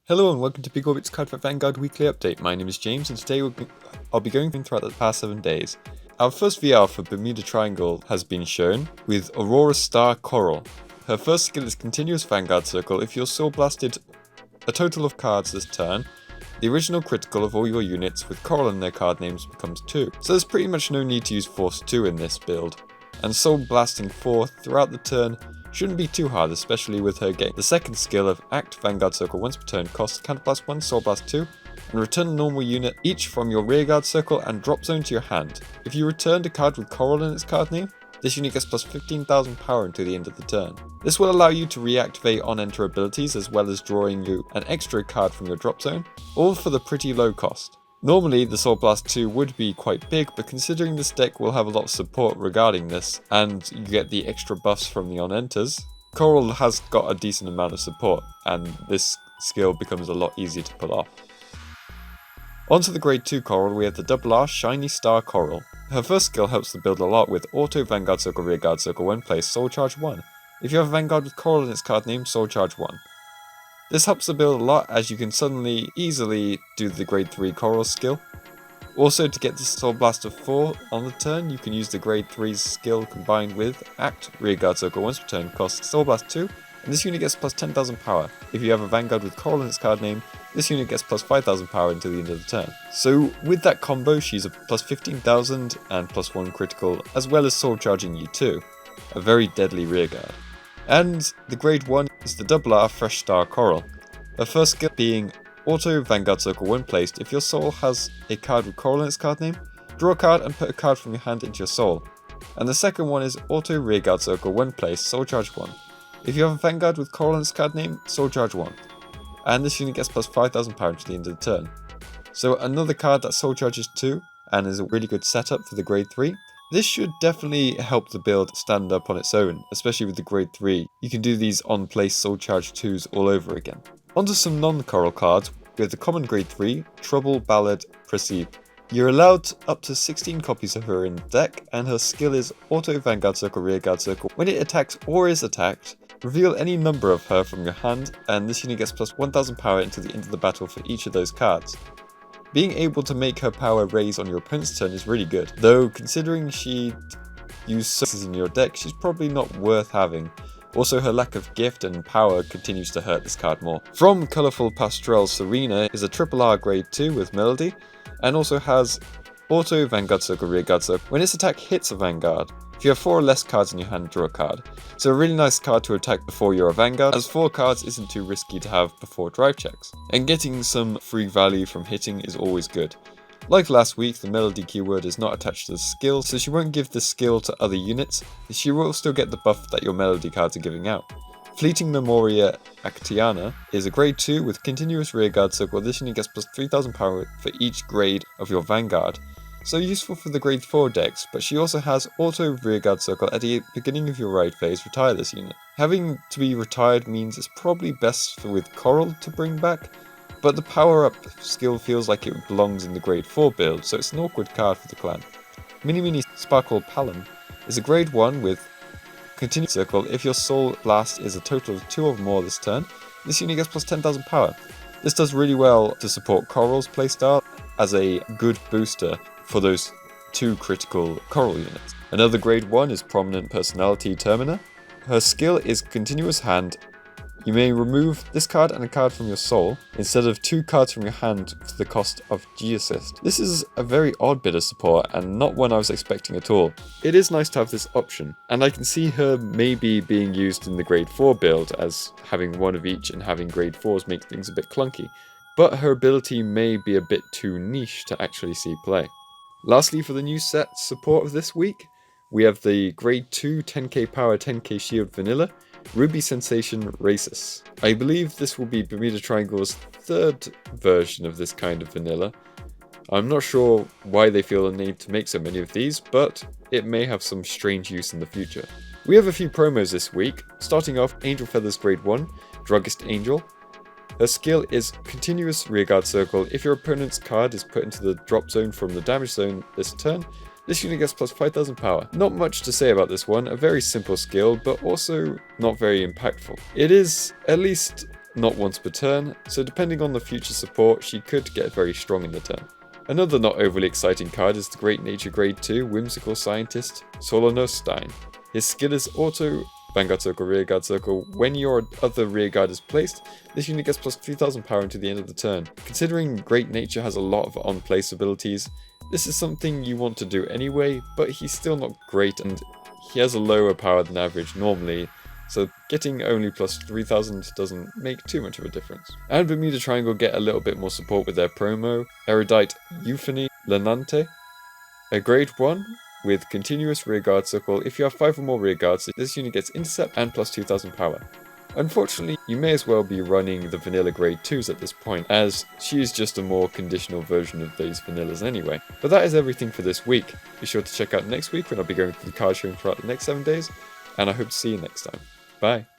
Hello and welcome to Big Orbit's Cardfight Vanguard weekly update. My name is James and today I'll be going throughout the past 7 days. Our first VR for Bermuda Triangle has been shown with Aurora Star Coral. Her first skill is Continuous Vanguard Circle. If you're soul blasted a total of cards this turn, the original critical of all your units with Coral in their card names becomes 2. So there's pretty much no need to use Force 2 in this build. And soul blasting 4 throughout the turn shouldn't be too hard, especially with her getting the second skill of Act Vanguard Circle once per turn, costs Counterblast 1, Soul Blast 2, and return a normal unit each from your rearguard circle and drop zone to your hand. If you returned a card with Coral in its card name, this unit gets plus 15,000 power until the end of the turn. This will allow you to reactivate on-enter abilities as well as drawing you an extra card from your drop zone, all for the pretty low cost. Normally the Soul Blast 2 would be quite big, but considering this deck will have a lot of support regarding this, and you get the extra buffs from the on-enters, Coral has got a decent amount of support, and this skill becomes a lot easier to pull off. Onto the grade 2 Coral, we have the Double R Shiny Star Coral. Her first skill helps the build a lot with Auto Vanguard Circle Rearguard Circle when placed Soul Charge 1. If you have a Vanguard with Coral in its card name, Soul Charge 1. This helps the build a lot as you can suddenly easily do the grade 3 Coral skill. Also, to get the Soul Blast of 4 on the turn, you can use the grade 3 skill combined with Act Rearguard Circle once per turn, costs Soul Blast 2, and this unit gets plus 10,000 power. If you have a Vanguard with Coral in its card name, this unit gets plus 5,000 power until the end of the turn. So with that combo, she's a plus 15,000 and plus 1 critical, as well as soul charging you too. A very deadly rearguard. And the grade 1 is the Double R Fresh Star Coral. Her first skill being Auto Vanguard Circle when placed. If your soul has a card with Coral in its card name, draw a card and put a card from your hand into your soul. And the second one is Auto Rearguard Circle when placed, Soul Charge 1. If you have a Vanguard with Coral in its card name, Soul Charge 1. And this unit gets plus 5,000 power to the end of the turn. So another card that Soul Charges 2 and is a really good setup for the grade 3. This should definitely help the build stand up on its own, especially with the grade 3. You can do these on place Soul Charge 2s all over again. Onto some non-Coral cards with the common grade 3, Trouble Ballad Perceive. You're allowed up to 16 copies of her in the deck, and her skill is Auto Vanguard Circle Rearguard Circle. When it attacks or is attacked, reveal any number of her from your hand, and this unit gets plus 1000 power until the end of the battle for each of those cards. Being able to make her power raise on your opponent's turn is really good, though considering she'd use sources in your deck, she's probably not worth having. Also, her lack of gift and power continues to hurt this card more. From Colourful Pastel Serena is a Triple R grade 2 with Melody, and also has Auto Vanguard Circle Rearguard Circle. When its attack hits a Vanguard, if you have 4 or less cards in your hand, draw a card. So a really nice card to attack before you're a Vanguard, as 4 cards isn't too risky to have before drive checks. And getting some free value from hitting is always good. Like last week, the Melody keyword is not attached to the skill, so she won't give the skill to other units, but she will still get the buff that your Melody cards are giving out. Fleeting Memoria Actiana is a grade 2 with Continuous Rearguard Circle. This unit gets plus 3000 power for each grade of your Vanguard. So useful for the grade 4 decks, but she also has Auto Rearguard Circle. At the beginning of your ride phase, retire this unit. Having to be retired means it's probably best with Coral to bring back, but the power up skill feels like it belongs in the grade 4 build, so it's an awkward card for the clan. Mini Sparkle Palom is a grade 1 with Continuous Circle. If your Soul Blast is a total of 2 or more this turn, this unit gets plus 10,000 power. This does really well to support Coral's playstyle as a good booster for those 2 critical Coral units. Another grade 1 is Prominent Personality Termina. Her skill is Continuous Hand. You may remove this card and a card from your soul instead of 2 cards from your hand for the cost of G-Assist. This is a very odd bit of support and not one I was expecting at all. It is nice to have this option, and I can see her maybe being used in the grade 4 build, as having 1 of each and having grade 4s makes things a bit clunky, but her ability may be a bit too niche to actually see play. Lastly, for the new set support of this week, we have the grade 2 10k power 10k shield vanilla, Ruby Sensation Racis. I believe this will be Bermuda Triangle's 3rd version of this kind of vanilla. I'm not sure why they feel the need to make so many of these, but it may have some strange use in the future. We have a few promos this week, starting off Angel Feathers grade 1, Druggist Angel. Her skill is Continuous Rearguard Circle. If your opponent's card is put into the drop zone from the damage zone this turn, this unit gets plus 5000 power. Not much to say about this one, a very simple skill, but also not very impactful. It is at least not once per turn, so depending on the future support, she could get very strong in the turn. Another not overly exciting card is the Great Nature Grade 2 Whimsical Scientist Solonostein. His skill is auto Vanguard Circle, Rearguard Circle. When your other rearguard is placed, this unit gets plus 3000 power until the end of the turn. Considering Great Nature has a lot of on-place abilities, this is something you want to do anyway, but he's still not great and he has a lower power than average normally, so getting only plus 3000 doesn't make too much of a difference. And Bermuda Triangle get a little bit more support with their promo, Erudite Euphony Lenante, a grade 1 with continuous rearguard circle. If you have 5 or more rearguards, this unit gets intercept and plus 2000 power. Unfortunately, you may as well be running the vanilla grade 2s at this point, as she is just a more conditional version of these vanillas anyway. But that is everything for this week. Be sure to check out next week when I'll be going through the card showing throughout the next 7 days, and I hope to see you next time. Bye!